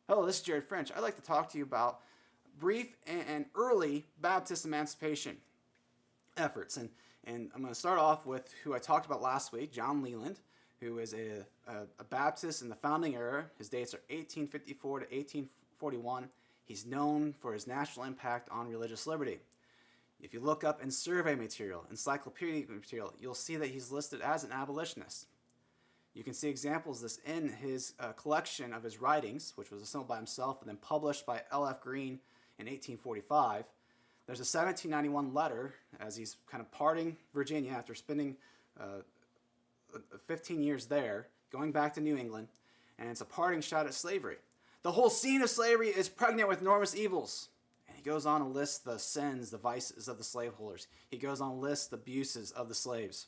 Hello, this is Jared French. I'd like to talk to you about brief and early Baptist emancipation efforts. And I'm going to start off with who I talked about last week, John Leland, who is a Baptist in the founding era. His dates are 1854 to 1841. He's known for his national impact on religious liberty. If you look up in survey material, encyclopedic material, you'll see that he's listed as an abolitionist. You can see examples of this in his collection of his writings, which was assembled by himself and then published by L.F. Greene in 1845. There's a 1791 letter as he's kind of parting Virginia after spending 15 years there, going back to New England, and it's a parting shot at slavery. The whole scene of slavery is pregnant with enormous evils. And he goes on to list the sins, the vices of the slaveholders. He goes on to list the abuses of the slaves.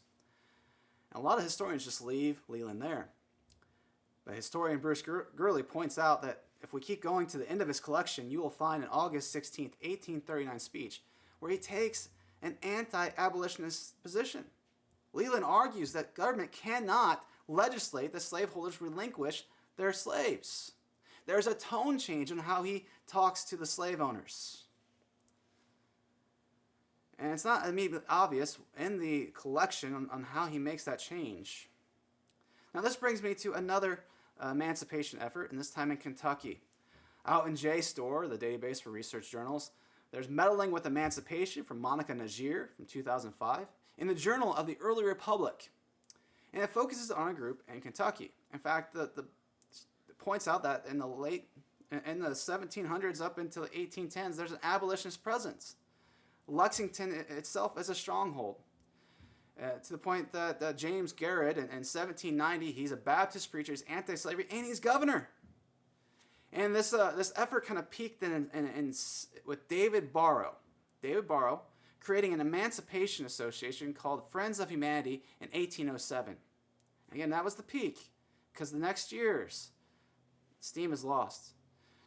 And a lot of historians just leave Leland there. But historian Bruce Gurley points out that if we keep going to the end of his collection, you will find an August 16, 1839 speech where he takes an anti-abolitionist position. Leland argues that government cannot legislate that slaveholders relinquish their slaves. There's a tone change in how he talks to the slave owners. And it's not immediately obvious in the collection on how he makes that change. Now this brings me to another emancipation effort, and this time in Kentucky. Out in JSTOR, the database for research journals, there's Meddling with Emancipation from Monica Najir from 2005 in the Journal of the Early Republic. And it focuses on a group in Kentucky. In fact, it points out that in the 1700s up into the 1810s, there's an abolitionist presence. Lexington itself is a stronghold, to the point that James Garrett in 1790, he's a Baptist preacher, he's anti-slavery, and he's governor. And this effort kind of peaked with David Barrow. David Barrow creating an emancipation association called Friends of Humanity in 1807. Again, that was the peak, because the next years, steam is lost.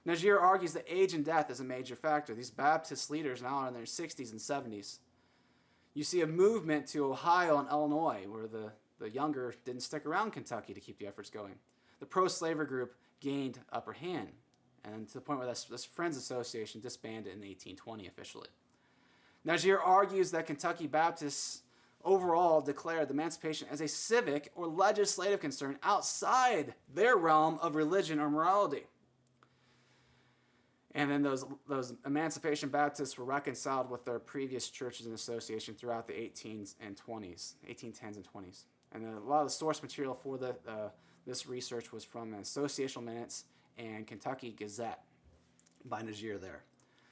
Najir argues that age and death is a major factor. These Baptist leaders now are in their 60s and 70s. You see a movement to Ohio and Illinois where the younger didn't stick around Kentucky to keep the efforts going. The pro-slavery group gained upper hand, and to the point where this Friends Association disbanded in 1820 officially. Najir argues that Kentucky Baptists overall declared emancipation as a civic or legislative concern outside their realm of religion or morality. And then those Emancipation Baptists were reconciled with their previous churches and association throughout the 1810s and 20s. And a lot of the source material for this research was from Associational Minutes and Kentucky Gazette by Najir there.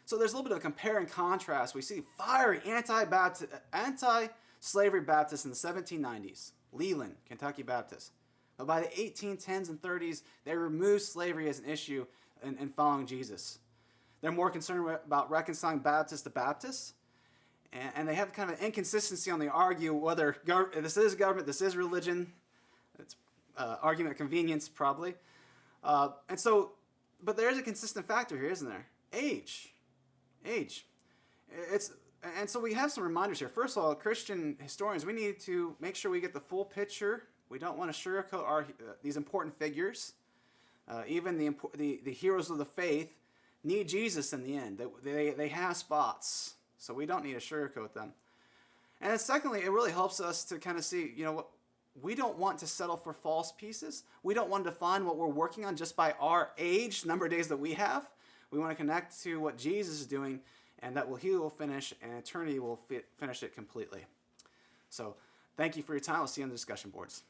So there's a little bit of compare and contrast. We see fiery anti-slavery Baptists in the 1790s. Leland, Kentucky Baptist. But by the 1810s and 30s, they removed slavery as an issue in following Jesus. They're more concerned about reconciling Baptist to Baptist, and they have kind of an inconsistency on the argue whether this is government, this is religion. It's argument of convenience, probably. But there is a consistent factor here, isn't there? Age. And so we have some reminders here. First of all, Christian historians, we need to make sure we get the full picture. We don't want to sugarcoat these important figures. Even the heroes of the faith need Jesus in the end. They have spots, so we don't need to sugarcoat them. And then secondly, it really helps us to kind of see, we don't want to settle for false pieces. We don't want to define what we're working on just by our age, number of days that we have. We want to connect to what Jesus is doing, and that He will finish, and eternity will finish it completely. So thank you for your time. I'll see you on the discussion boards.